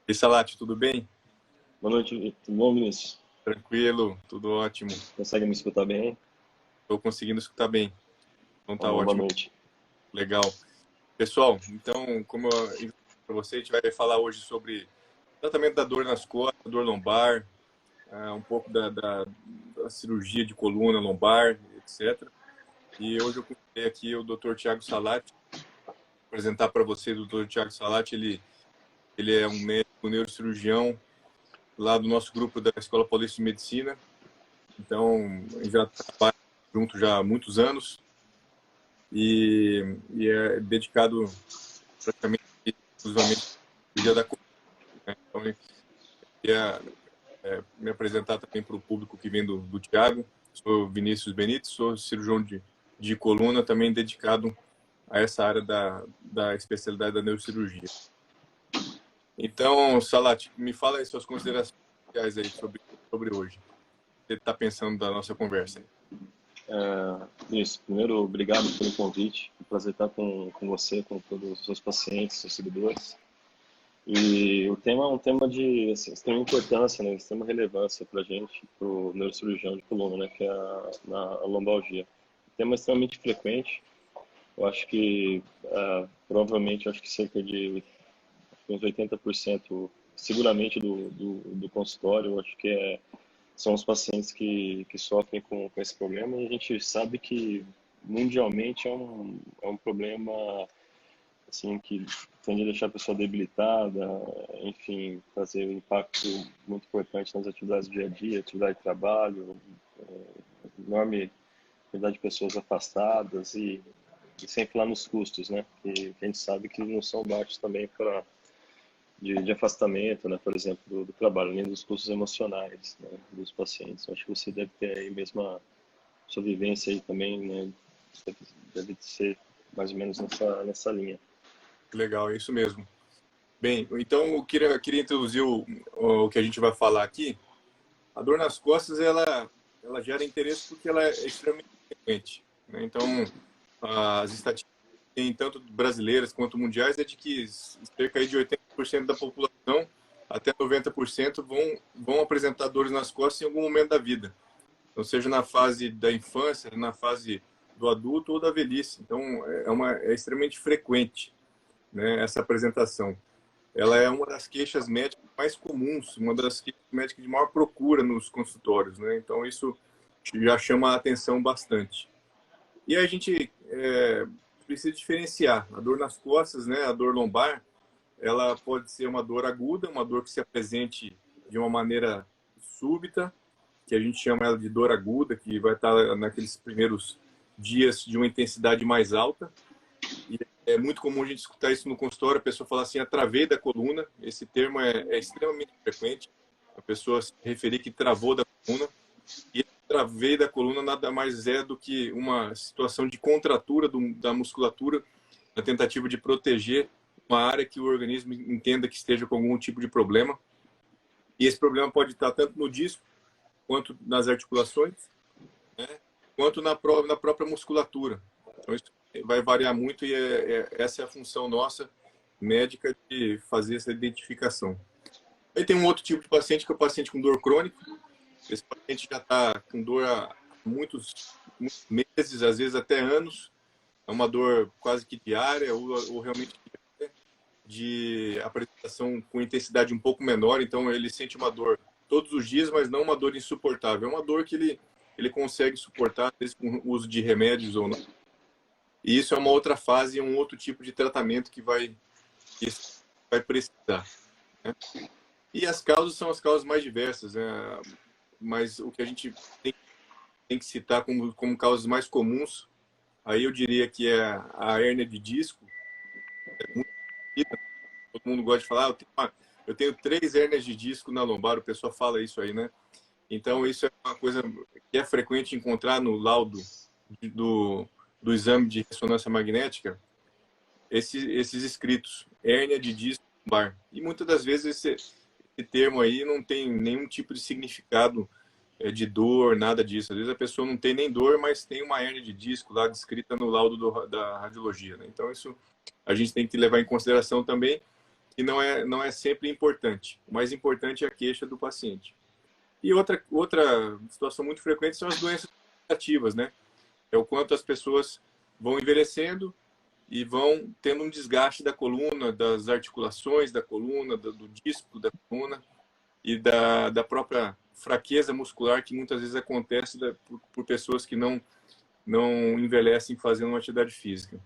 E Salati, tudo bem? Boa noite, tudo bom, Vinícius? Tranquilo, tudo ótimo. Consegue me escutar bem? Estou conseguindo escutar bem. Então Tá tá bom, boa ótimo, noite. legal. Pessoal, então, como eu disse para você, a gente vai falar hoje sobre tratamento da dor nas costas, dor lombar, um pouco da cirurgia de coluna lombar, etc. E hoje eu convidei aqui o Dr. Tiago Salati, apresentar para vocês o Dr. Tiago Salati. Ele é um médico neurocirurgião lá do nosso grupo da Escola Paulista de Medicina. Então, já trabalha junto já há muitos anos. E é dedicado praticamente exclusivamente ao dia da coluna, né? Então, eu queria me apresentar também para o público que vem do Tiago. Sou Vinícius Benítez, sou cirurgião de coluna, também dedicado a essa área da especialidade da neurocirurgia. Então, Salat, me fala aí suas considerações iniciais aí sobre hoje. O que você está pensando da nossa conversa aí? Vinícius, primeiro, obrigado pelo convite. É um prazer estar com você, com todos os seus pacientes, seus seguidores. E o tema é um tema de assim, extrema importância, né, extrema relevância para a gente, para o neurocirurgião de coluna, né, que é a lombalgia. O tema é extremamente frequente. Eu acho que, provavelmente, acho que cerca de uns 80%, seguramente, do consultório, eu acho que são os pacientes que sofrem com esse problema, e a gente sabe que mundialmente é um problema assim que tende a deixar a pessoa debilitada, enfim, fazer um impacto muito importante nas atividades do dia a dia, atividade de trabalho, enorme quantidade de pessoas afastadas e sem falar nos custos, né? Que a gente sabe que não são baixos também para de afastamento, né, por exemplo, do trabalho, além dos custos emocionais, né, dos pacientes. Eu acho que você deve ter aí mesmo a sua vivência aí também, né, deve ser mais ou menos nessa linha. Legal, é isso mesmo. Bem, então eu queria introduzir o que a gente vai falar aqui. A dor nas costas, ela gera interesse porque ela é extremamente frequente, né? Então, as estatísticas, tanto brasileiras quanto mundiais, é de que cerca aí de 80% da população, até 90%, vão apresentar dores nas costas em algum momento da vida. Então, seja na fase da infância, na fase do adulto ou da velhice. Então, é extremamente frequente, né, essa apresentação. Ela é uma das queixas médicas mais comuns, uma das queixas médicas de maior procura nos consultórios, né? Então isso já chama a atenção bastante. E a gente precisa diferenciar a dor nas costas, né? A dor lombar, ela pode ser uma dor aguda, uma dor que se apresente de uma maneira súbita, que a gente chama ela de dor aguda, que vai estar naqueles primeiros dias de uma intensidade mais alta. E é muito comum a gente escutar isso no consultório, a pessoa falar assim, travei da coluna. Esse termo é extremamente frequente. A pessoa se referir que travou da coluna. E travei da coluna nada mais é do que uma situação de contratura da musculatura, na tentativa de proteger uma área que o organismo entenda que esteja com algum tipo de problema. E esse problema pode estar tanto no disco, quanto nas articulações, né, quanto na própria musculatura. Então, isso vai variar muito e essa é a função nossa, médica, de fazer essa identificação. Aí tem um outro tipo de paciente, que é o paciente com dor crônica. Esse paciente já está com dor há muitos meses, às vezes até anos. É uma dor quase que diária ou realmente de apresentação com intensidade um pouco menor. Então, ele sente uma dor todos os dias, mas não uma dor insuportável. É uma dor que ele consegue suportar, às vezes com o uso de remédios ou não. E isso é uma outra fase, um outro tipo de tratamento que vai precisar, né? E as causas são as causas mais diversas, né? Mas o que a gente tem que citar como causas mais comuns, aí eu diria que é a hérnia de disco. É muito conhecida, todo mundo gosta de falar, eu tenho 3 hérnias de disco na lombar, o pessoal fala isso aí, né? Então, isso é uma coisa que é frequente encontrar no laudo do, do exame de ressonância magnética, esses escritos, hérnia de disco lombar. E muitas das vezes esse termo aí não tem nenhum tipo de significado de dor, nada disso. Às vezes a pessoa não tem nem dor, mas tem uma hérnia de disco lá descrita no laudo da radiologia, né? Então isso a gente tem que levar em consideração também. que não é sempre importante. O mais importante é a queixa do paciente. E outra situação muito frequente são as doenças degenerativas, né? É o quanto as pessoas vão envelhecendo e vão tendo um desgaste da coluna, das articulações da coluna, do disco da coluna e da própria fraqueza muscular que muitas vezes acontece por pessoas que não envelhecem fazendo uma atividade física.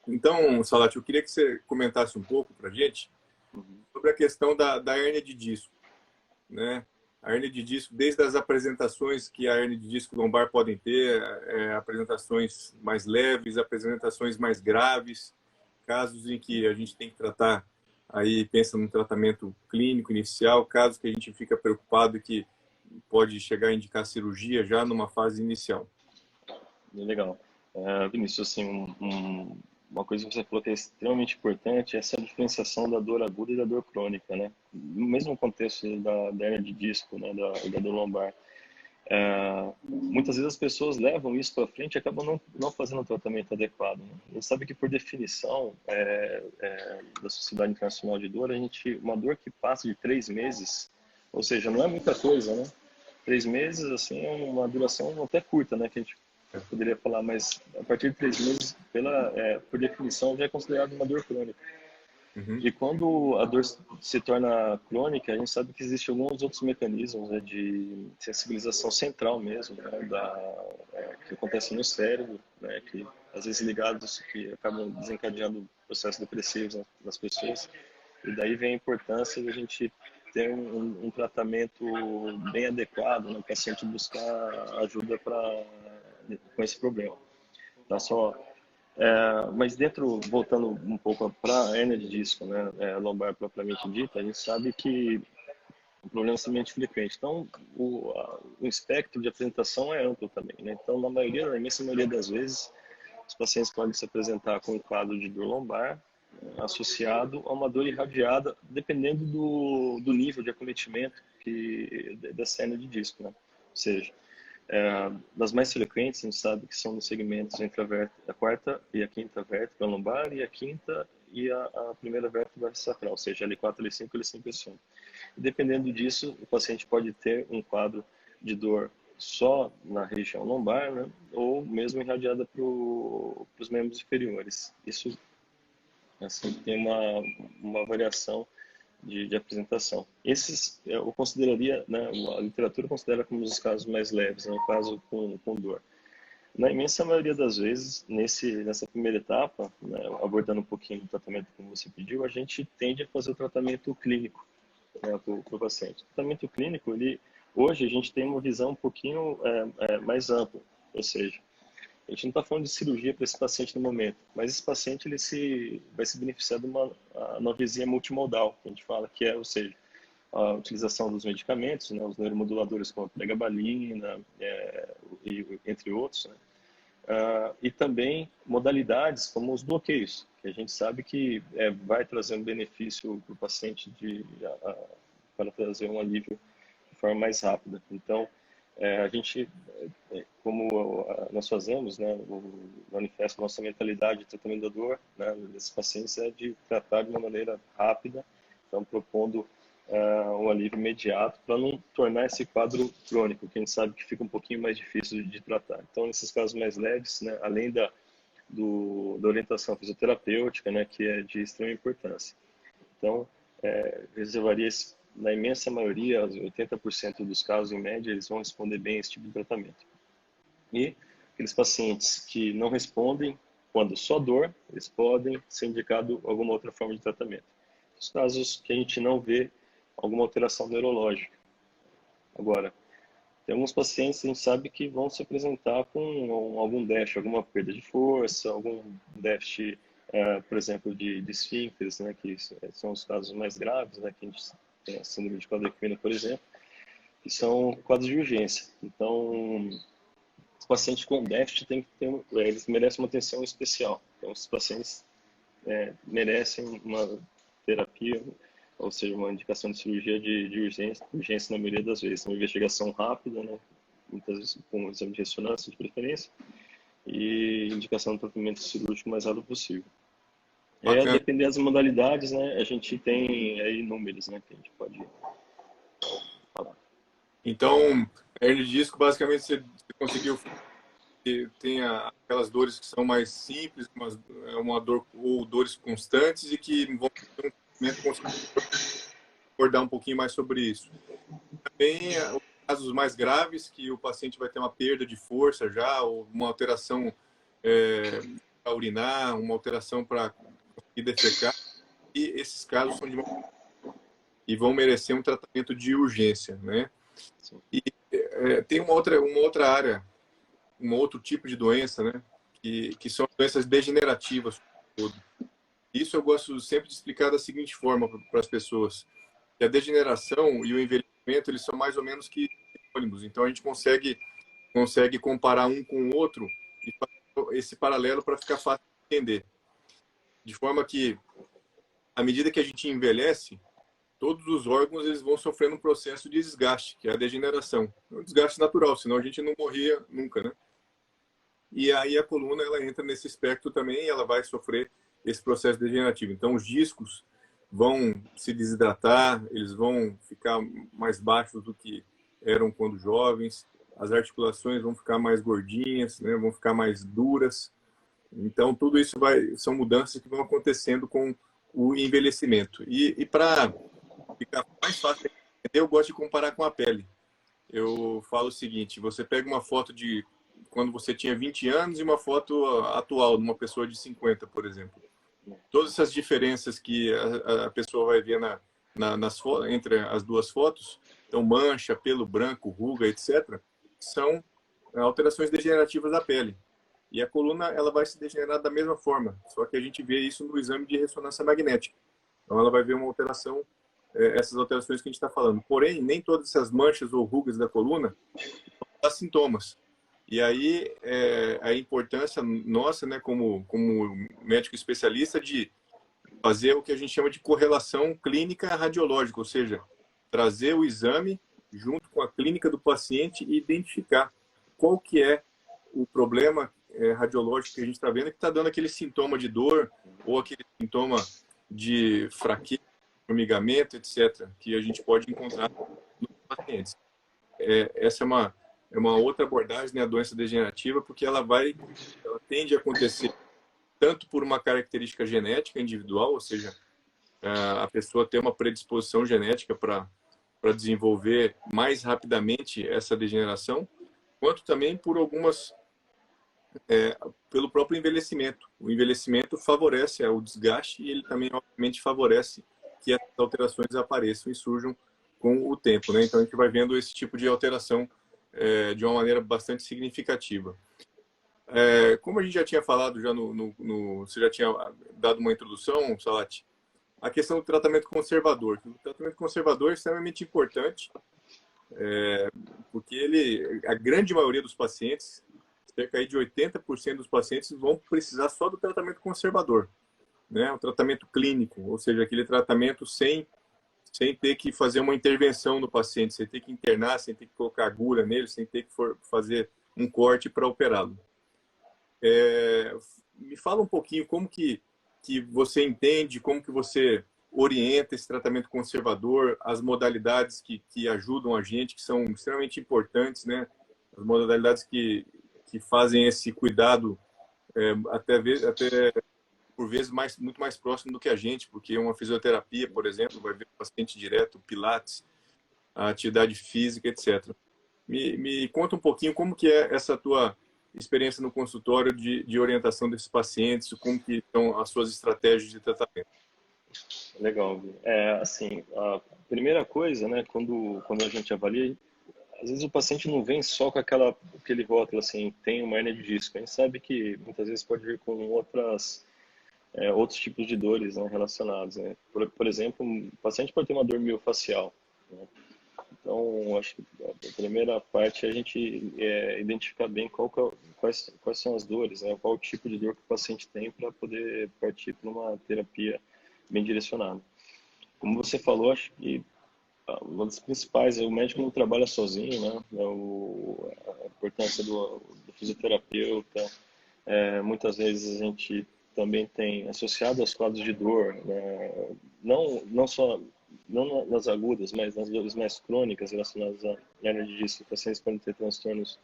Então, Salati, eu queria que você comentasse um pouco para a gente sobre a questão da hérnia de disco, né? A hérnia de disco, desde as apresentações que a hérnia de disco lombar podem ter, apresentações mais leves, apresentações mais graves, casos em que a gente tem que tratar, aí pensa num tratamento clínico inicial, casos que a gente fica preocupado que pode chegar a indicar cirurgia já numa fase inicial. Legal. Vinícius, assim, uma coisa que você falou que é extremamente importante é essa diferenciação da dor aguda e da dor crônica, né? No mesmo contexto da hernia de disco, né, da dor lombar. Muitas vezes as pessoas levam isso para frente e acabam não fazendo o tratamento adequado, né? A gente sabe que, por definição da Sociedade Internacional de Dor, uma dor que passa de 3 meses, ou seja, não é muita coisa, né? 3 meses, assim, é uma duração até curta, né? Que a gente poderia falar, mas a partir de 3 meses, por definição, já é considerado uma dor crônica. Uhum. E quando a dor se torna crônica, a gente sabe que existem alguns outros mecanismos, né, de sensibilização central mesmo, né, que acontece no cérebro, né, que às vezes ligados, que acabam desencadeando processos depressivos nas pessoas. E daí vem a importância de a gente ter um tratamento bem adequado, né, o paciente buscar ajuda com esse problema. Tá só mas voltando um pouco para a hernia de disco, né, lombar propriamente dita, a gente sabe que o problema é extremamente frequente. Então, o espectro de apresentação é amplo também, né? Então, na imensa maioria das vezes, os pacientes podem se apresentar com um quadro de dor lombar associado a uma dor irradiada, dependendo do nível de acometimento dessa hernia de disco, né? Ou seja, das mais frequentes, a gente sabe que são nos segmentos entre a quarta e a quinta vértebra lombar e a quinta e a primeira vértebra sacral, ou seja, L4, L5 e L5 L1. E dependendo disso, o paciente pode ter um quadro de dor só na região lombar, né, ou mesmo irradiada para os membros inferiores. Isso assim, tem uma variação de apresentação. Esses eu consideraria, né, a literatura considera como os casos mais leves, no caso com dor. Na imensa maioria das vezes, nessa primeira etapa, né, abordando um pouquinho o tratamento como você pediu, a gente tende a fazer o tratamento clínico, né, para o paciente. O tratamento clínico, hoje a gente tem uma visão um pouquinho mais ampla, ou seja, a gente não está falando de cirurgia para esse paciente no momento, mas esse paciente vai se beneficiar de uma analgesia multimodal, que a gente fala que ou seja, a utilização dos medicamentos, né, os neuromoduladores como a pregabalina, entre outros, né, e também modalidades como os bloqueios, que a gente sabe que vai trazer um benefício para o paciente para trazer um alívio de forma mais rápida. Então, a gente, como nós fazemos, né, o manifesto nossa mentalidade de tratamento da dor, né, desses pacientes é de tratar de uma maneira rápida, então propondo um alívio imediato para não tornar esse quadro crônico, que a gente sabe que fica um pouquinho mais difícil de tratar. Então, nesses casos mais leves, né, além da orientação fisioterapêutica, né, que é de extrema importância. Então, reservaria na imensa maioria, 80% dos casos, em média, eles vão responder bem a esse tipo de tratamento. E aqueles pacientes que não respondem, quando só dor, eles podem ser indicados alguma outra forma de tratamento. Os casos que a gente não vê alguma alteração neurológica. Agora, tem alguns pacientes que a gente sabe que vão se apresentar com algum déficit, alguma perda de força, algum déficit, por exemplo, de esfíncteres, né, que são os casos mais graves, né, que a gente tem a síndrome de Cauda-Equina, por exemplo, que são quadros de urgência. Então, os pacientes com déficit eles merecem uma atenção especial. Então, os pacientes merecem uma terapia, ou seja, uma indicação de cirurgia de urgência na maioria das vezes. Uma investigação rápida, né, muitas vezes com um exame de ressonância de preferência, e indicação de tratamento cirúrgico o mais rápido possível. A Bacana. depender das modalidades, né, a gente tem aí números, né, que a gente pode falar. Então, hernia de disco, basicamente, você conseguiu tem aquelas dores que são mais simples, uma dor ou dores constantes e que vão ter um tratamento conservador, abordar um pouquinho mais sobre isso. Também os casos mais graves, que o paciente vai ter uma perda de força já, ou uma alteração para urinar, uma alteração para conseguir defecar, e esses casos são e vão merecer um tratamento de urgência, né? Sim. E tem uma outra área, um outro tipo de doença, né? Que são doenças degenerativas. Isso eu gosto sempre de explicar da seguinte forma para as pessoas: que a degeneração e o envelhecimento eles são mais ou menos que sinônimos. Então a gente consegue comparar um com o outro e fazer esse paralelo para ficar fácil de entender. De forma que, à medida que a gente envelhece, todos os órgãos eles vão sofrendo um processo de desgaste, que é a degeneração. É um desgaste natural, senão a gente não morria nunca, né? E aí a coluna ela entra nesse espectro também, e ela vai sofrer esse processo degenerativo. Então os discos vão se desidratar, eles vão ficar mais baixos do que eram quando jovens, as articulações vão ficar mais gordinhas, né, vão ficar mais duras. Então tudo isso são mudanças que vão acontecendo com o envelhecimento. E para ficar mais fácil de entender, eu gosto de comparar com a pele. Eu falo o seguinte: você pega uma foto de quando você tinha 20 anos e uma foto atual de uma pessoa de 50, por exemplo. Todas essas diferenças que a pessoa vai ver entre as duas fotos, então mancha, pelo branco, ruga, etc., são alterações degenerativas da pele. E a coluna ela vai se degenerar da mesma forma, só que a gente vê isso no exame de ressonância magnética. Então ela vai ver uma alteração, essas alterações que a gente está falando. Porém, nem todas essas manchas ou rugas da coluna dão sintomas. E aí a importância nossa, né, como médico especialista, de fazer o que a gente chama de correlação clínica radiológica, ou seja, trazer o exame junto com a clínica do paciente e identificar qual que é o problema radiológico que a gente está vendo, que está dando aquele sintoma de dor ou aquele sintoma de fraqueza, formigamento, etc., que a gente pode encontrar nos pacientes. Essa é uma outra abordagem, né, a doença degenerativa, porque ela tende a acontecer tanto por uma característica genética individual, ou seja, a pessoa ter uma predisposição genética para desenvolver mais rapidamente essa degeneração, quanto também por pelo próprio envelhecimento. O envelhecimento favorece o desgaste e ele também, obviamente, favorece que as alterações apareçam e surjam com o tempo, né? Então a gente vai vendo esse tipo de alteração de uma maneira bastante significativa. Como a gente já tinha falado já você já tinha dado uma introdução, Salati, a questão do tratamento conservador. O tratamento conservador é extremamente importante, porque a grande maioria dos pacientes, cerca aí de 80% dos pacientes, vão precisar só do tratamento conservador, né? O tratamento clínico, ou seja, aquele tratamento sem ter que fazer uma intervenção no paciente, sem ter que internar, sem ter que colocar agulha nele, sem ter que fazer um corte para operá-lo. Me fala um pouquinho como que você entende, como que você orienta esse tratamento conservador, as modalidades que ajudam a gente, que são extremamente importantes, né? As modalidades que fazem esse cuidado até por vezes muito mais próximo do que a gente, porque uma fisioterapia, por exemplo, vai ver o paciente direto, pilates, a atividade física, etc. Me conta um pouquinho como que é essa tua experiência no consultório de orientação desses pacientes, como que estão as suas estratégias de tratamento. Legal, Gui. Assim, a primeira coisa, né, quando a gente avalia, às vezes o paciente não vem só com aquele rótulo assim, tem uma hernia de disco. A gente sabe que muitas vezes pode vir com outros tipos de dores, né, relacionados, né? Por exemplo, um paciente pode ter uma dor miofascial, né? Então, acho que a primeira parte é a gente identificar bem quais são as dores, né? Qual o tipo de dor que o paciente tem para poder partir para uma terapia bem direcionada. Como você falou, acho que uma das principais, o médico não trabalha sozinho, né? A importância do fisioterapeuta. Muitas vezes a gente também tem associado aos quadros de dor, né? Não só não nas agudas, mas nas dores mais crônicas relacionadas à hernia de disco. Pacientes podem ter transtornos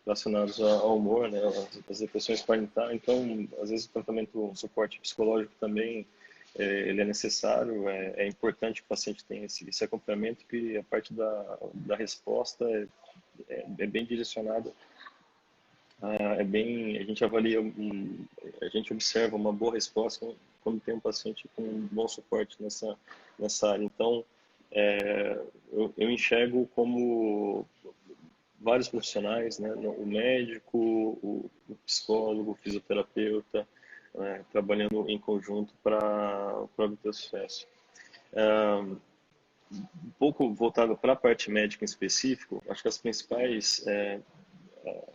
relacionados ao humor, né? As depressões podem estar. Então, às vezes o tratamento, o suporte psicológico também ele é necessário. É importante que o paciente tenha esse acompanhamento, que a parte da resposta é bem direcionada. A gente avalia, a gente observa uma boa resposta quando tem um paciente com um bom suporte nessa área. Então, eu enxergo como vários profissionais, né? O médico, o psicólogo, o fisioterapeuta, trabalhando em conjunto para obter sucesso. Um pouco voltado para a parte médica em específico, acho que as principais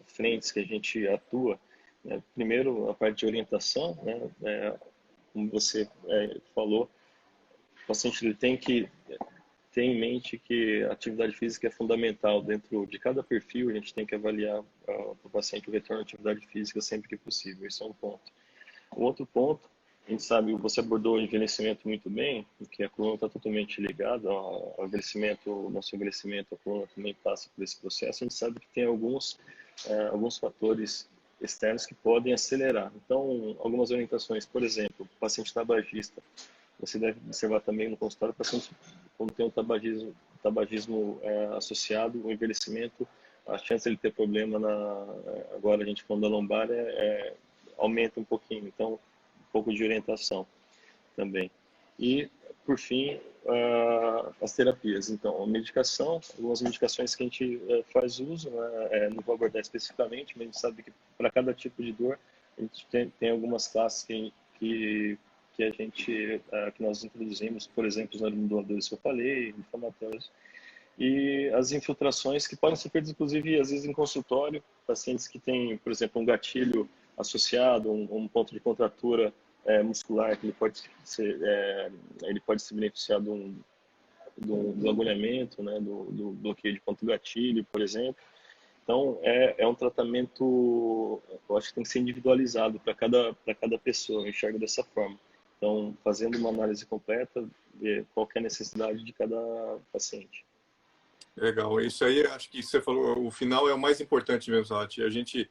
frentes que a gente atua, né? Primeiro, a parte de orientação, né? Como você falou, o paciente ele tem que ter em mente que a atividade física é fundamental. Dentro de cada perfil, a gente tem que avaliar para o paciente o retorno à atividade física sempre que possível. Esse é um ponto. O outro ponto, a gente sabe, você abordou o envelhecimento muito bem, porque a coluna está totalmente ligada ao envelhecimento, o nosso envelhecimento, a coluna também passa por esse processo. A gente sabe que tem alguns fatores externos que podem acelerar. Então, algumas orientações, por exemplo, o paciente tabagista, você deve observar também no consultório, o paciente, quando tem um tabagismo associado, o envelhecimento, a chance de ele ter problema agora a gente falando da lombar aumenta um pouquinho. Então, um pouco de orientação também. E, por fim, as terapias. Então, a medicação, algumas medicações que a gente faz uso, né? Não vou abordar especificamente, mas a gente sabe que para cada tipo de dor, a gente tem algumas classes que nós introduzimos, por exemplo, os neuromoduladores que eu falei, inflamatórios, e as infiltrações que podem ser feitas, inclusive, às vezes em consultório, pacientes que têm, por exemplo, um gatilho associado, um ponto de contratura muscular, que ele pode se beneficiar do agulhamento, né, do bloqueio de ponto gatilho, por exemplo. Então, é um tratamento, eu acho que tem que ser individualizado para cada pessoa, eu enxergo dessa forma. Então, fazendo uma análise completa, ver qual que é a necessidade de cada paciente. Legal. Isso aí, acho que você falou, o final é o mais importante mesmo, Salati. A gente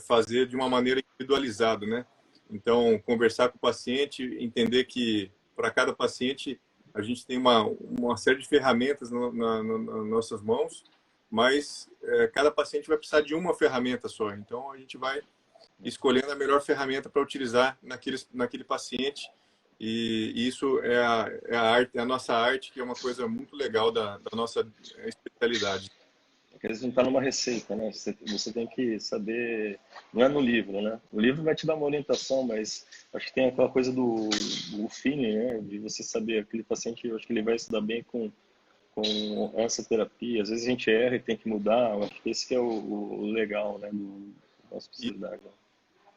fazer de uma maneira individualizada, né? Então, conversar com o paciente, entender que para cada paciente a gente tem uma série de ferramentas nas nossas mãos, mas cada paciente vai precisar de uma ferramenta só. Então, a gente vai escolhendo a melhor ferramenta para utilizar naquele paciente. E isso é a arte, é a nossa arte, que é uma coisa muito legal da nossa especialidade. Porque eles não estão numa receita, né? Você tem que saber, não é no livro, né? O livro vai te dar uma orientação, mas acho que tem aquela coisa do feeling, né? De você saber, aquele paciente, eu acho que ele vai se dar bem com essa terapia. Às vezes a gente erra e tem que mudar. Eu acho que esse que é o legal, né? Da nossa especialidade.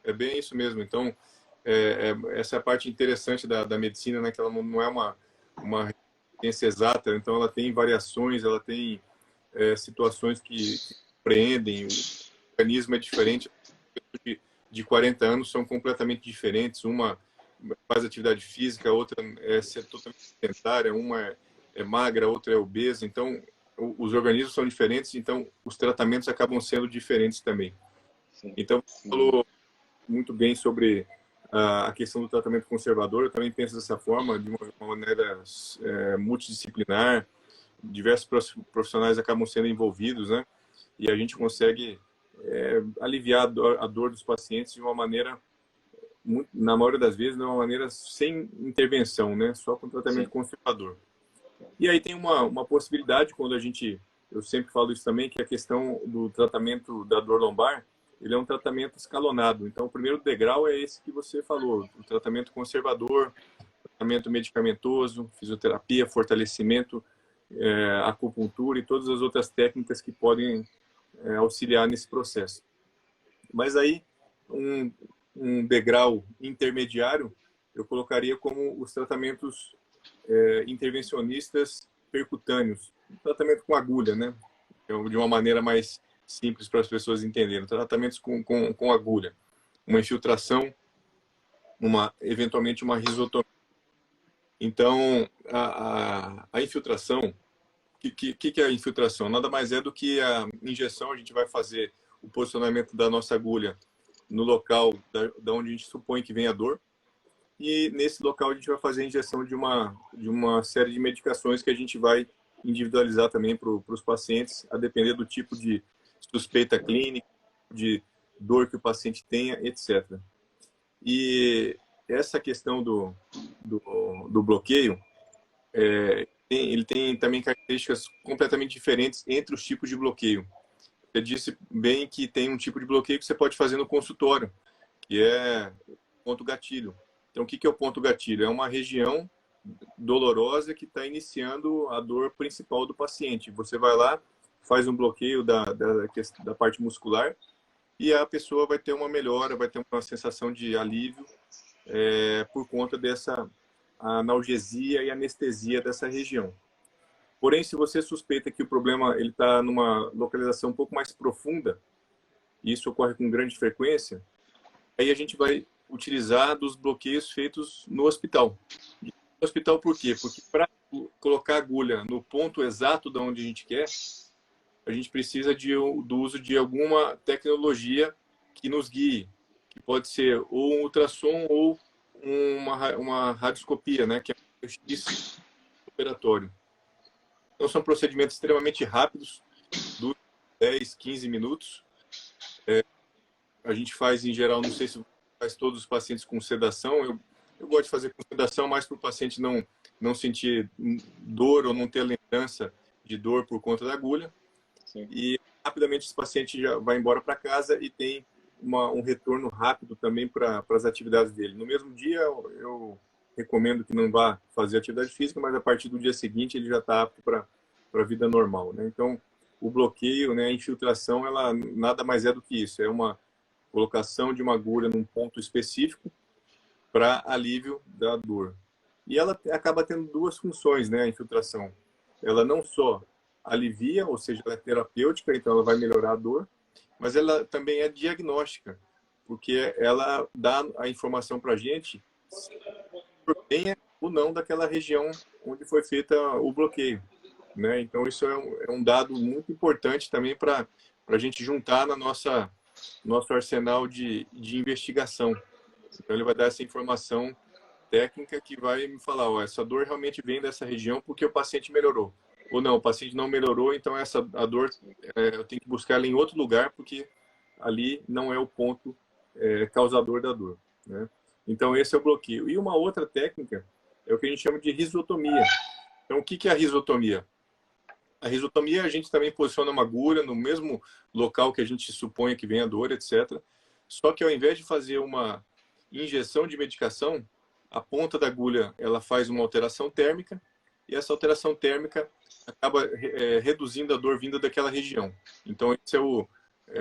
É bem isso mesmo. Então, essa é a parte interessante da medicina, né? Que ela não é uma ciência exata, então ela tem variações, ela tem situações que compreendem, o organismo é diferente. De 40 anos são completamente diferentes, uma faz atividade física, a outra é totalmente sedentária, uma é magra, a outra é obesa, então os organismos são diferentes, então os tratamentos acabam sendo diferentes também. Sim. Então, você falou muito bem sobre a questão do tratamento conservador, eu também penso dessa forma, de uma maneira multidisciplinar, diversos profissionais acabam sendo envolvidos, né? E a gente consegue aliviar a dor dos pacientes de uma maneira, na maioria das vezes, de uma maneira sem intervenção, né? Só com tratamento conservador. E aí tem uma possibilidade, quando eu sempre falo isso também, que a questão do tratamento da dor lombar, ele é um tratamento escalonado. Então, o primeiro degrau é esse que você falou, o tratamento conservador, tratamento medicamentoso, fisioterapia, fortalecimento, acupuntura e todas as outras técnicas que podem auxiliar nesse processo. Mas aí, um degrau intermediário, eu colocaria como os tratamentos intervencionistas percutâneos, tratamento com agulha, né? De uma maneira mais simples para as pessoas entenderem, tratamentos com agulha, uma infiltração eventualmente uma risotomia. Então, a infiltração, o que é a infiltração? Nada mais é do que a injeção. A gente vai fazer o posicionamento da nossa agulha no local da onde a gente supõe que vem a dor, e nesse local a gente vai fazer a injeção de uma série de medicações que a gente vai individualizar também para os pacientes, a depender do tipo de suspeita clínica, de dor que o paciente tenha, etc. E essa questão do bloqueio, ele tem também características completamente diferentes entre os tipos de bloqueio. Você disse bem que tem um tipo de bloqueio que você pode fazer no consultório, que é ponto gatilho. Então, o que é o ponto gatilho? É uma região dolorosa que está iniciando a dor principal do paciente. Você vai lá, faz um bloqueio da parte muscular e a pessoa vai ter uma melhora, vai ter uma sensação de alívio por conta dessa analgesia e anestesia dessa região. Porém, se você suspeita que o problema está numa localização um pouco mais profunda, e isso ocorre com grande frequência, aí a gente vai utilizar dos bloqueios feitos no hospital. No hospital por quê? Porque para colocar a agulha no ponto exato de onde a gente quer, a gente precisa do uso de alguma tecnologia que nos guie, que pode ser ou um ultrassom ou uma radioscopia, né, que é um X operatório. Então são procedimentos extremamente rápidos, duram 10, 15 minutos. A gente faz em geral, não sei se faz todos os pacientes com sedação. Eu gosto de fazer com sedação mais para o paciente não sentir dor ou não ter lembrança de dor por conta da agulha. Sim. E rapidamente esse paciente já vai embora para casa e tem um retorno rápido também para as atividades dele. No mesmo dia, eu recomendo que não vá fazer atividade física, mas a partir do dia seguinte ele já está apto para a vida normal, né? Então, o bloqueio, né, a infiltração, ela nada mais é do que isso. É uma colocação de uma agulha num ponto específico para alívio da dor. E ela acaba tendo duas funções, né, a infiltração. Ela não só alivia, ou seja, ela é terapêutica, então ela vai melhorar a dor, mas ela também é diagnóstica, porque ela dá a informação para a gente se bem ou não daquela região onde foi feita o bloqueio, né? Então isso é um dado muito importante também para a gente juntar na nosso arsenal de investigação. Então ele vai dar essa informação técnica que vai me falar, ó, essa dor realmente vem dessa região porque o paciente melhorou. Ou não, o paciente não melhorou, então a dor eu tenho que buscar ela em outro lugar porque ali não é o ponto causador da dor, né? Então esse é o bloqueio. E uma outra técnica é o que a gente chama de risotomia. Então o que é a risotomia? A risotomia, a gente também posiciona uma agulha no mesmo local que a gente supõe que vem a dor, etc. Só que ao invés de fazer uma injeção de medicação, a ponta da agulha ela faz uma alteração térmica e essa alteração térmica acaba reduzindo a dor vinda daquela região. Então esse é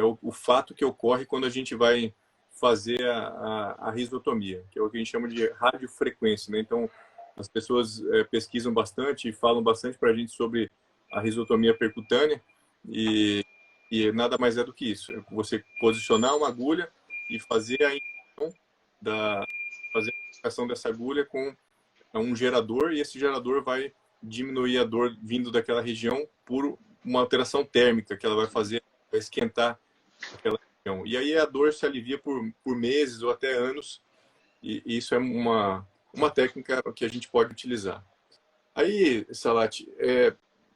o fato que ocorre quando a gente vai fazer a risotomia, que é o que a gente chama de radiofrequência, né? Então as pessoas pesquisam bastante e falam bastante para a gente sobre a risotomia percutânea e nada mais é do que isso. É você posicionar uma agulha e fazer a injeção fazer a aplicação dessa agulha com um gerador e esse gerador vai diminuir a dor vindo daquela região por uma alteração térmica que ela vai fazer, vai esquentar aquela região. E aí a dor se alivia por meses ou até anos e isso é uma técnica que a gente pode utilizar. Aí, Salati,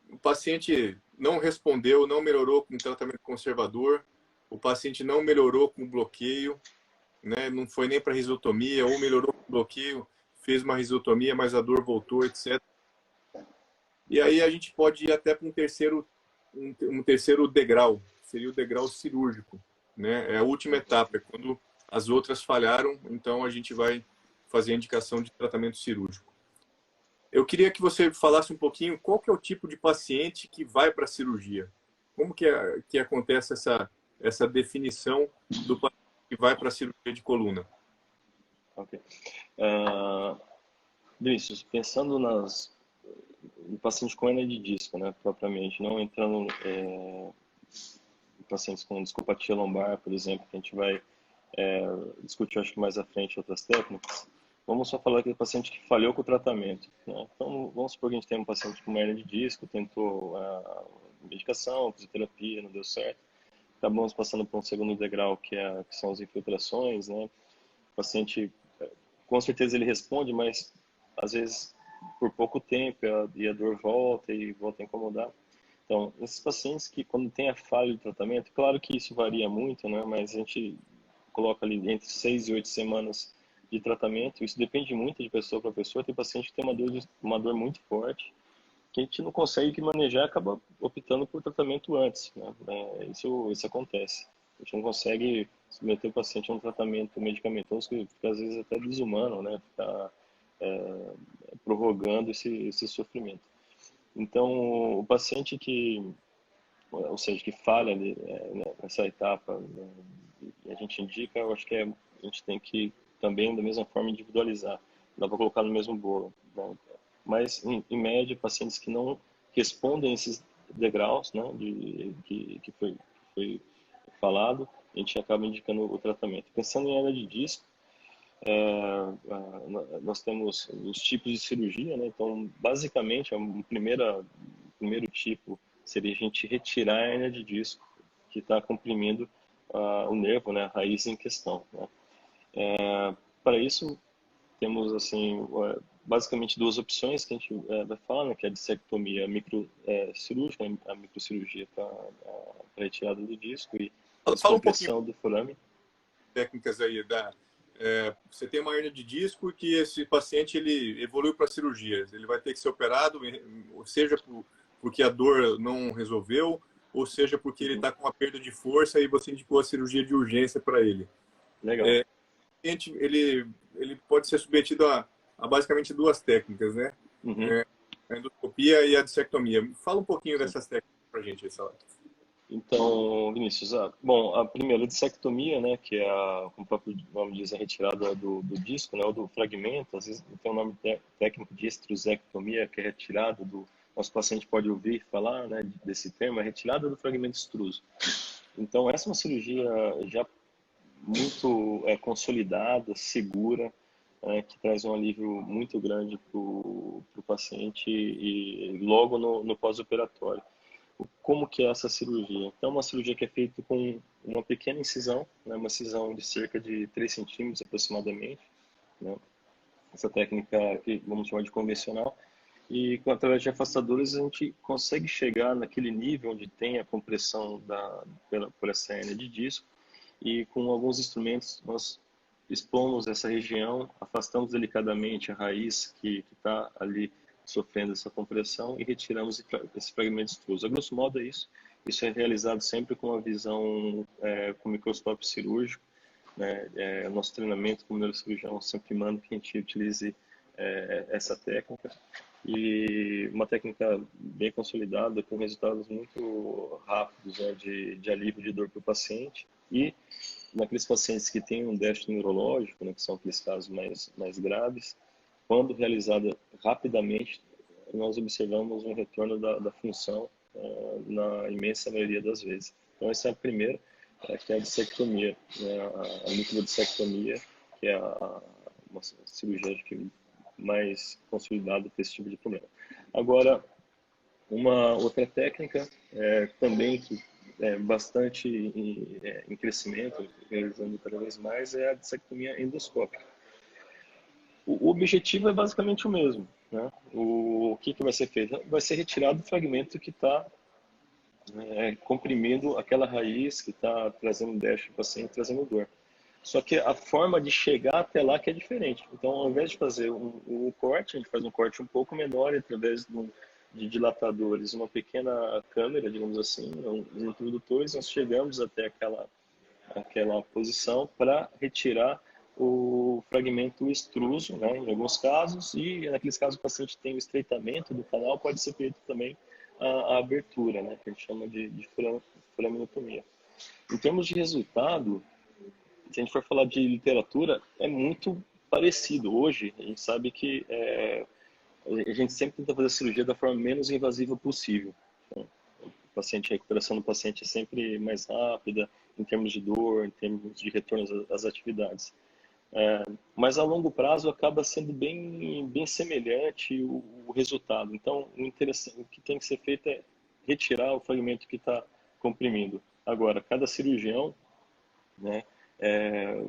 o paciente não respondeu, não melhorou com tratamento conservador, o paciente não melhorou com bloqueio, né? Não foi nem para risotomia, ou melhorou com bloqueio, fez uma risotomia, mas a dor voltou, etc. E aí a gente pode ir até para um terceiro degrau, seria o degrau cirúrgico, né? É a última etapa, é quando as outras falharam, então a gente vai fazer a indicação de tratamento cirúrgico. Eu queria que você falasse um pouquinho qual que é o tipo de paciente que vai para a cirurgia. Como que acontece essa definição do paciente que vai para a cirurgia de coluna? Ok. Vinícius, pensando no paciente com hernia de disco, né, propriamente, não entrando em pacientes com discopatia lombar, por exemplo, que a gente vai discutir, acho que mais à frente, outras técnicas. Vamos só falar aquele paciente que falhou com o tratamento, né? Então, vamos supor que a gente tem um paciente com uma hernia de disco, tentou a medicação, fisioterapia, não deu certo. Acabamos passando por um segundo degrau, que são as infiltrações, né? O paciente, com certeza ele responde, mas às vezes por pouco tempo e a dor volta e volta a incomodar. Então, esses pacientes que quando tem a falha de tratamento, claro que isso varia muito, né? Mas a gente coloca ali entre 6 e 8 semanas de tratamento. Isso depende muito de pessoa para pessoa. Tem paciente que tem uma dor muito forte, que a gente não consegue manejar, acaba optando por tratamento antes, né? Isso acontece. A gente não consegue submeter o paciente a um tratamento medicamentoso que fica às vezes até desumano, né? Ficar prorrogando esse sofrimento. Então, o paciente ou seja, que falha ali, nessa etapa, né, a gente indica, eu acho que a gente tem que também, da mesma forma, individualizar. Não dá para colocar no mesmo bolo, né? Mas, em média, pacientes que não respondem esses degraus, né, que foi falado, a gente acaba indicando o tratamento. Pensando em hernia de disco, nós temos os tipos de cirurgia, né? Então, basicamente, o primeiro tipo seria a gente retirar a hernia de disco que está comprimindo o nervo, né? A raiz em questão, né? Para isso, temos assim basicamente duas opções que a gente vai falar, né? Que é a dissectomia microcirúrgica, né? A microcirurgia para retirada do disco e a Fala um pouquinho descompressão do forame. técnicas aí você tem uma hernia de disco que esse paciente ele evoluiu para cirurgia. Ele vai ter que ser operado, seja porque a dor não resolveu, ou seja porque ele Uhum. está com uma perda de força e você indicou a cirurgia de urgência para ele. Legal. Ele pode ser submetido a basicamente duas técnicas, né? Uhum. É, a endoscopia e a dissectomia. Fala um pouquinho Sim. dessas técnicas para a gente, Salah. Então, Vinícius, bom, a primeira dissectomia, né, que é como o próprio nome diz, a retirada do disco, né, ou do fragmento, às vezes tem um nome técnico de extrusectomia, que é retirada nosso paciente pode ouvir falar, né, desse termo, é retirada do fragmento extruso. Então, essa é uma cirurgia já muito consolidada, segura, que traz um alívio muito grande para o paciente e logo no pós-operatório. Como que é essa cirurgia? Então, é uma cirurgia que é feita com uma pequena incisão, né, uma incisão de cerca de 3 centímetros aproximadamente, né, essa técnica que vamos chamar de convencional, e através de afastadores a gente consegue chegar naquele nível onde tem a compressão por essa hernia de disco, e com alguns instrumentos nós expomos essa região, afastamos delicadamente a raiz que está ali sofrendo essa compressão e retiramos esse fragmento extruso. A grosso modo é isso. Isso é realizado sempre com a visão com microscópio cirúrgico, né? O nosso treinamento como neurocirurgião sempre manda que a gente utilize essa técnica, e uma técnica bem consolidada, com resultados muito rápidos, né, de alívio de dor para o paciente. E naqueles pacientes que têm um déficit neurológico, né, que são aqueles casos mais graves, quando realizada rapidamente, nós observamos um retorno da função na imensa maioria das vezes. Então, essa é a primeira, que é a dissectomia, né, a microdissectomia, que é uma cirurgia que mais consolidada para esse tipo de problema. Agora, uma outra técnica também que é bastante em crescimento, realizando cada vez mais, é a dissectomia endoscópica. O objetivo é basicamente o mesmo, né? O que vai ser feito? Vai ser retirado o fragmento que está comprimindo aquela raiz que está trazendo déficit para o paciente, trazendo dor. Só que a forma de chegar até lá que é diferente. Então, ao invés de fazer um corte, a gente faz um corte um pouco menor através de dilatadores, uma pequena câmera, digamos assim, uns introdutores, nós chegamos até aquela posição para retirar o fragmento extruso, né, em alguns casos, e naqueles casos o paciente tem o estreitamento do canal, pode ser feito também a abertura, né, que a gente chama de foraminotomia. Em termos de resultado, se a gente for falar de literatura, é muito parecido. Hoje, a gente sabe que a gente sempre tenta fazer a cirurgia da forma menos invasiva possível. Então, paciente, a recuperação do paciente é sempre mais rápida, em termos de dor, em termos de retorno às atividades. Mas a longo prazo acaba sendo bem semelhante o resultado. Então, o que tem que ser feito é retirar o fragmento que está comprimindo. Agora, cada cirurgião, né,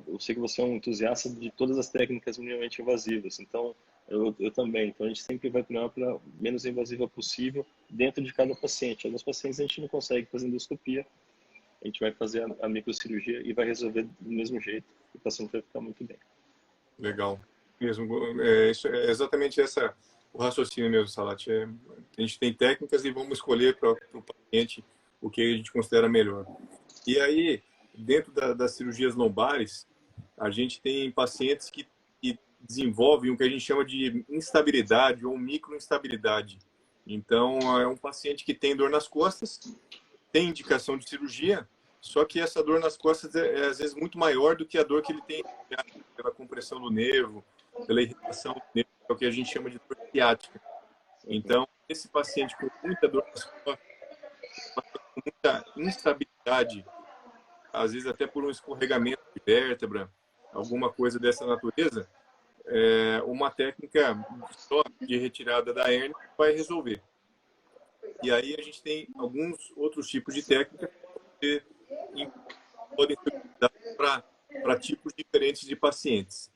eu sei que você é um entusiasta de todas as técnicas minimamente invasivas, então eu também. Então, a gente sempre vai para a menos invasiva possível dentro de cada paciente. Alguns pacientes a gente não consegue fazer endoscopia, a gente vai fazer a microcirurgia e vai resolver do mesmo jeito, e o paciente vai ficar muito bem. Legal. Mesmo, isso é exatamente o raciocínio mesmo, Salati. A gente tem técnicas e vamos escolher para o paciente o que a gente considera melhor. E aí, dentro das cirurgias lombares, a gente tem pacientes que desenvolvem o que a gente chama de instabilidade ou microinstabilidade. Então, é um paciente que tem dor nas costas, tem indicação de cirurgia, só que essa dor nas costas é às vezes muito maior do que a dor que ele tem pela compressão do nervo, pela irritação do nervo, que é o que a gente chama de dor ciática. Então, esse paciente com muita dor nas costas, com muita instabilidade, às vezes até por um escorregamento de vértebra, alguma coisa dessa natureza, uma técnica só de retirada da hérnia vai resolver. E aí a gente tem alguns outros tipos de técnicas que podem ser utilizadas para tipos diferentes de pacientes.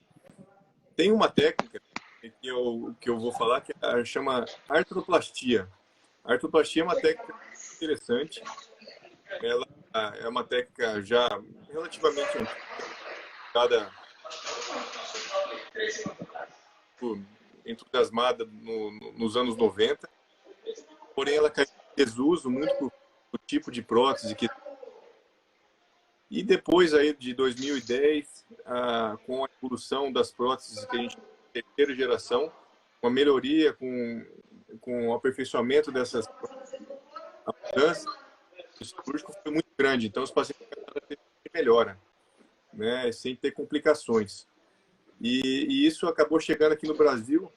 Tem uma técnica que eu vou falar que chama artroplastia. A artroplastia é uma técnica interessante. Ela é uma técnica já relativamente antiga, entusiasmada nos anos 90, porém ela caiu em desuso muito por tipo de prótese que. E depois aí de 2010, com a evolução das próteses que a gente tem terceira geração, com a melhoria, com o aperfeiçoamento dessas próteses, a mudança do cirúrgico foi muito grande. Então os pacientes melhoram, né, sem ter complicações. E isso acabou chegando aqui no Brasil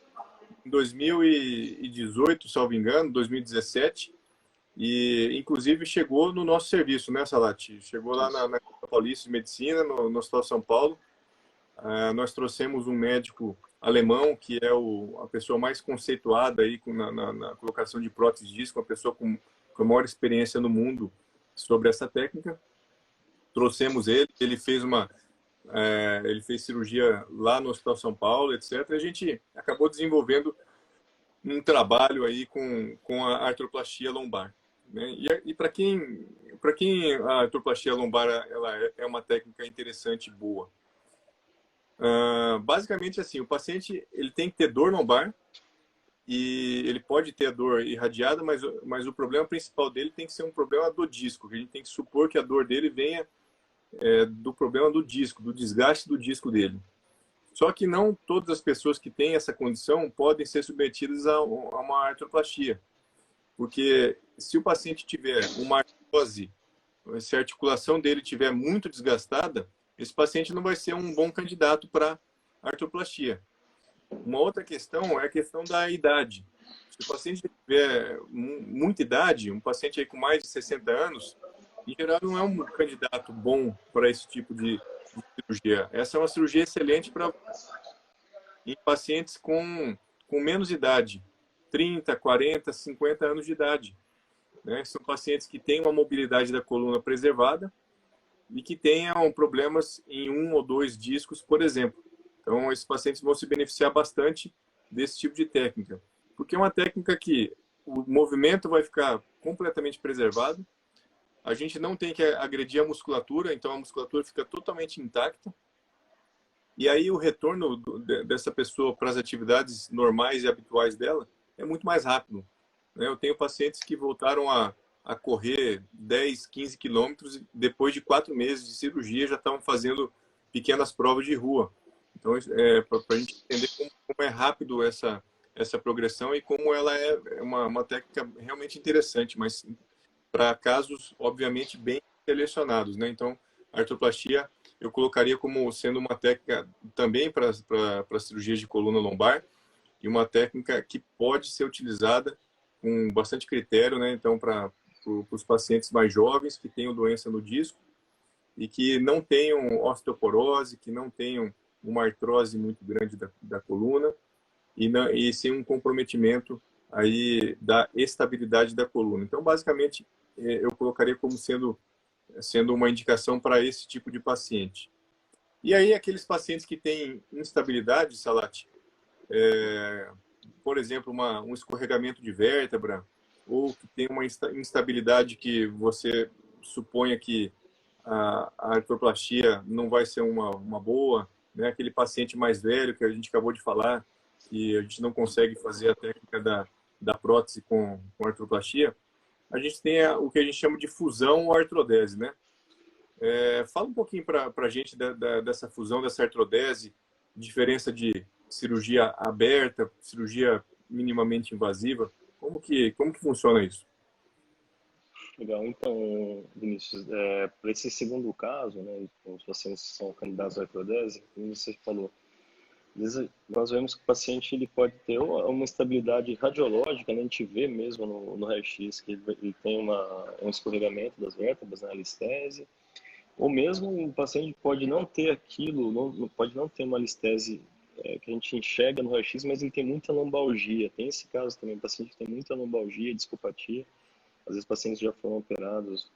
em 2018, salvo engano, 2017, e inclusive chegou no nosso serviço, né, Salati? Chegou lá na Paulista de Medicina, no Hospital São Paulo. Nós trouxemos um médico alemão, que é a pessoa mais conceituada aí na colocação de prótese de disco, uma pessoa com a maior experiência no mundo sobre essa técnica. Trouxemos ele fez ele fez cirurgia lá no Hospital São Paulo, etc. E a gente acabou desenvolvendo um trabalho aí com a artroplastia lombar, né? E para quem a artroplastia lombar ela é uma técnica interessante e boa. Basicamente assim, o paciente ele tem que ter dor lombar e ele pode ter a dor irradiada, mas o problema principal dele tem que ser um problema do disco, que a gente tem que supor que a dor dele venha do problema do disco, do desgaste do disco dele. Só que não todas as pessoas que têm essa condição podem ser submetidas a uma artroplastia. Porque se o paciente tiver uma artrose, se a articulação dele estiver muito desgastada, esse paciente não vai ser um bom candidato para artroplastia. Uma outra questão é a questão da idade. Se o paciente tiver muita idade, um paciente aí com mais de 60 anos, em geral não é um candidato bom para esse tipo de cirurgia. Essa é uma cirurgia excelente em pacientes com menos idade, 30, 40, 50 anos de idade, né? São pacientes que têm uma mobilidade da coluna preservada e que tenham problemas em um ou dois discos, por exemplo. Então, esses pacientes vão se beneficiar bastante desse tipo de técnica, porque é uma técnica que o movimento vai ficar completamente preservado, a gente não tem que agredir a musculatura, então a musculatura fica totalmente intacta. E aí o retorno dessa pessoa para as atividades normais e habituais dela é muito mais rápido, né? Eu tenho pacientes que voltaram a correr 10, 15 quilômetros e depois de 4 meses de cirurgia já estavam fazendo pequenas provas de rua. Então, para a gente entender como é rápido essa progressão e como ela é uma técnica realmente interessante, mas para casos, obviamente, bem selecionados, né? Então, a artroplastia eu colocaria como sendo uma técnica também para cirurgias de coluna lombar e uma técnica que pode ser utilizada com bastante critério, né? Então, para os pacientes mais jovens que tenham doença no disco e que não tenham osteoporose, que não tenham uma artrose muito grande da coluna e sem um comprometimento aí da estabilidade da coluna. Então, basicamente, eu colocaria como sendo uma indicação para esse tipo de paciente. E aí, aqueles pacientes que têm instabilidade, Salati, por exemplo, um escorregamento de vértebra, ou que tem uma instabilidade que você suponha que a artroplastia não vai ser uma boa, né? Aquele paciente mais velho que a gente acabou de falar, que a gente não consegue fazer a técnica da prótese com artroplastia, a gente tem o que a gente chama de fusão ou artrodese, né? Fala um pouquinho para a gente dessa fusão, dessa artrodese, diferença de cirurgia aberta, cirurgia minimamente invasiva. Como que funciona isso? Legal. Então, Vinícius, para esse segundo caso, né, os pacientes que são candidatos à artrodese, como você falou, nós vemos que o paciente ele pode ter uma estabilidade radiológica, né, a gente vê mesmo no raio-x que ele tem um escorregamento das vértebras, né, a listese, ou mesmo o paciente pode não ter aquilo, pode não ter uma listese que a gente enxerga no raio-x, mas ele tem muita lombalgia. Tem esse caso também, o paciente que tem muita lombalgia, discopatia. Às vezes pacientes já foram operados,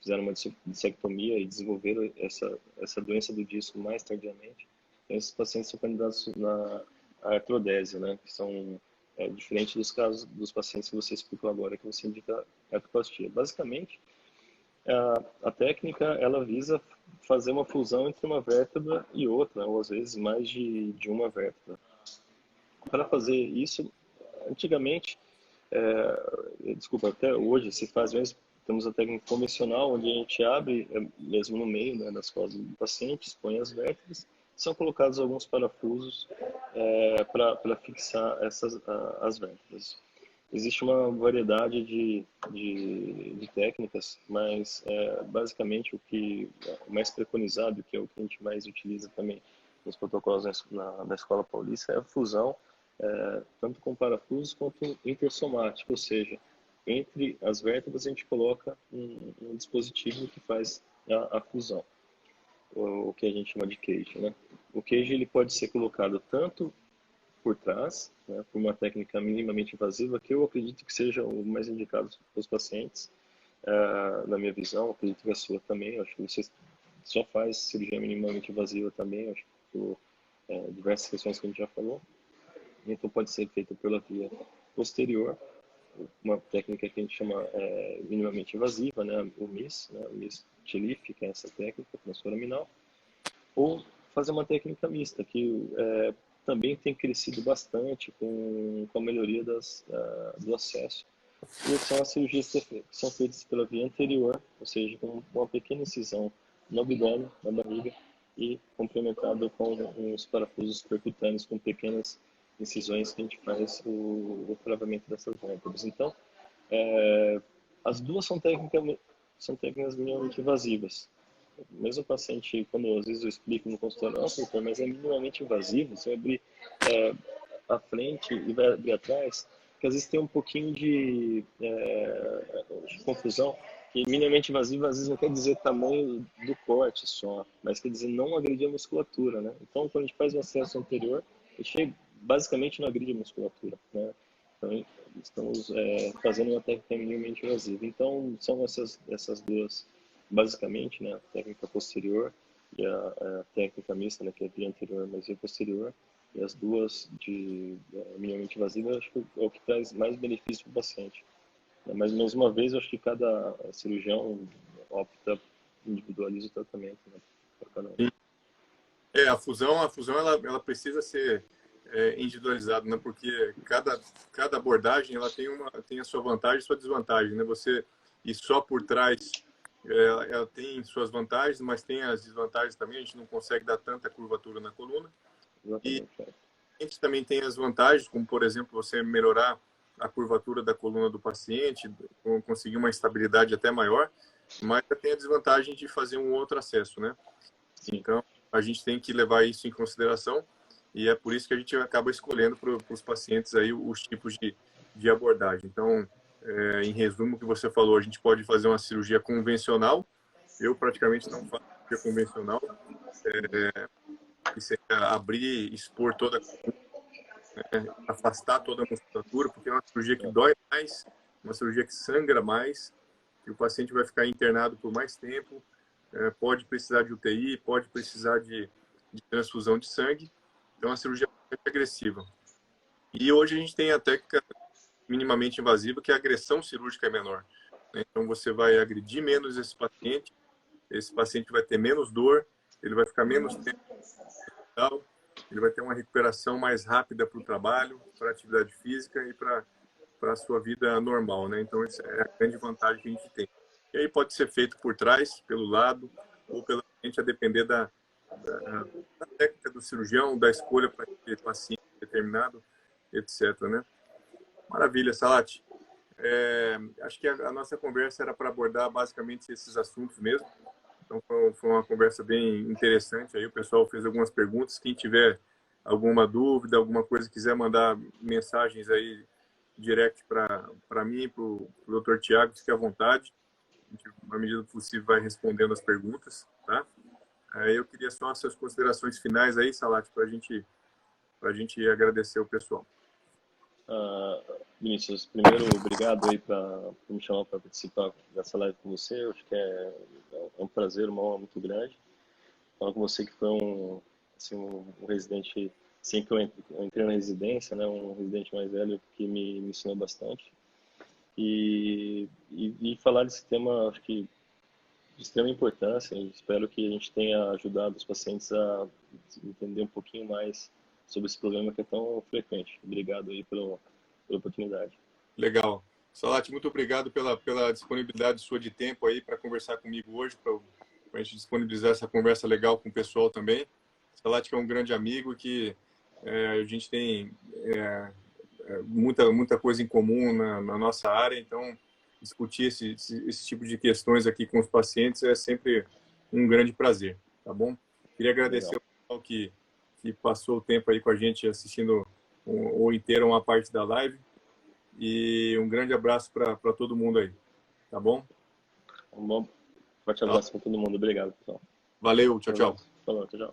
fizeram uma dissectomia e desenvolveram essa doença do disco mais tardiamente. Então, esses pacientes são candidatos à artrodese, né? Que são diferente dos casos dos pacientes que você explicou agora, que você indica artroplastia. Basicamente, a técnica ela visa fazer uma fusão entre uma vértebra e outra, ou às vezes mais de uma vértebra. Para fazer isso, antigamente, desculpa, até hoje se faz mesmo, temos a técnica convencional, onde a gente abre, mesmo no meio, né, das costas do paciente, expõe as vértebras, são colocados alguns parafusos para fixar as vértebras. Existe uma variedade de técnicas, mas basicamente o mais preconizado, que é o que a gente mais utiliza também nos protocolos na Escola Paulista, é a fusão, tanto com parafusos quanto intersomático, ou seja, entre as vértebras a gente coloca um dispositivo que faz a fusão, o que a gente chama de cage, né? O cage ele pode ser colocado tanto por trás, né, por uma técnica minimamente invasiva, que eu acredito que seja o mais indicado para os pacientes, na minha visão, acredito que a sua também, acho que você só faz cirurgia minimamente invasiva também, acho que por diversas questões que a gente já falou, então pode ser feita pela via posterior, uma técnica que a gente chama minimamente invasiva, né, o MIS, né, o MIS TLIF, que é essa técnica transforaminal, ou fazer uma técnica mista, que também tem crescido bastante com a melhoria do acesso. E são as cirurgias que são feitas pela via anterior, ou seja, com uma pequena incisão no abdômen, na barriga, e complementado com uns parafusos percutâneos com pequenas incisões que a gente faz o travamento dessas vértebras. Então, as duas são técnicas minimamente invasivas. Mesmo o paciente, quando às vezes eu explico no consultório, doutor, mas é minimamente invasivo, você vai abrir a frente e vai abrir atrás, que às vezes tem um pouquinho de confusão, que minimamente invasivo às vezes não quer dizer tamanho do corte só, mas quer dizer não agredir a musculatura, né? Então, quando a gente faz o acesso anterior, a gente basicamente não agride a musculatura, né? Então, estamos fazendo uma técnica minimamente invasiva. Então, são essas duas, basicamente, né? A técnica posterior e a técnica mista, né? Que é a via anterior, mas via posterior. E as duas de minimamente invasiva, acho que é o que traz mais benefício para o paciente. Mas, mais uma vez, eu acho que cada cirurgião opta, individualiza o tratamento, né? Para cada um. A fusão ela precisa ser individualizada, né? Porque cada abordagem ela tem a sua vantagem e sua desvantagem, né? Você ir só por trás, ela tem suas vantagens, mas tem as desvantagens também. A gente não consegue dar tanta curvatura na coluna. Exatamente. A gente também tem as vantagens, como por exemplo você melhorar a curvatura da coluna do paciente, conseguir uma estabilidade até maior, mas tem a desvantagem de fazer um outro acesso, né? Sim. Então, a gente tem que levar isso em consideração e é por isso que a gente acaba escolhendo para os pacientes aí os tipos de abordagem. Então, Em resumo, o que você falou, a gente pode fazer uma cirurgia convencional. Eu praticamente não faço cirurgia convencional, que seria abrir, expor toda, afastar toda a musculatura, porque é uma cirurgia que dói mais, uma cirurgia que sangra mais, que o paciente vai ficar internado por mais tempo, pode precisar de UTI, pode precisar de transfusão de sangue. Então, é uma cirurgia bastante agressiva. E hoje a gente tem a técnica minimamente invasiva, que a agressão cirúrgica é menor, né? Então, você vai agredir menos esse paciente vai ter menos dor, ele vai ficar menos tempo no hospital, ele vai ter uma recuperação mais rápida para o trabalho, para a atividade física e para a sua vida normal, né? Então, essa é a grande vantagem que a gente tem. E aí pode ser feito por trás, pelo lado, ou pela frente, a depender da técnica do cirurgião, da escolha para aquele paciente determinado, etc, né? Maravilha, Salati. Acho que a nossa conversa era para abordar basicamente esses assuntos mesmo. Então, foi uma conversa bem interessante. Aí o pessoal fez algumas perguntas. Quem tiver alguma dúvida, alguma coisa, quiser mandar mensagens aí direct para mim, para o Dr. Tiago, fique à vontade. A gente, na medida do possível, vai respondendo as perguntas, tá? Aí eu queria só as suas considerações finais aí, Salati, para a gente agradecer o pessoal. Vinícius, primeiro, obrigado aí por me chamar para participar dessa live com você. Eu acho que é um prazer, uma honra muito grande. Falar com você que foi assim, um residente, assim que eu entrei na residência, né, um residente mais velho que me ensinou bastante. E falar desse tema, acho que de extrema importância. Espero que a gente tenha ajudado os pacientes a entender um pouquinho mais sobre esse problema que é tão frequente. Obrigado aí pela oportunidade. Legal. Salati, muito obrigado pela disponibilidade sua de tempo aí para conversar comigo hoje, para a gente disponibilizar essa conversa legal com o pessoal também. Salati que é um grande amigo que a gente tem muita coisa em comum na nossa área, então discutir esse tipo de questões aqui com os pacientes é sempre um grande prazer, tá bom? Queria agradecer Legal. ao pessoal que passou o tempo aí com a gente assistindo ou inteira uma parte da live. E um grande abraço para todo mundo aí, tá bom? Um bom forte abraço para todo mundo. Obrigado, pessoal. Valeu, tchau, tchau. Falou, tchau.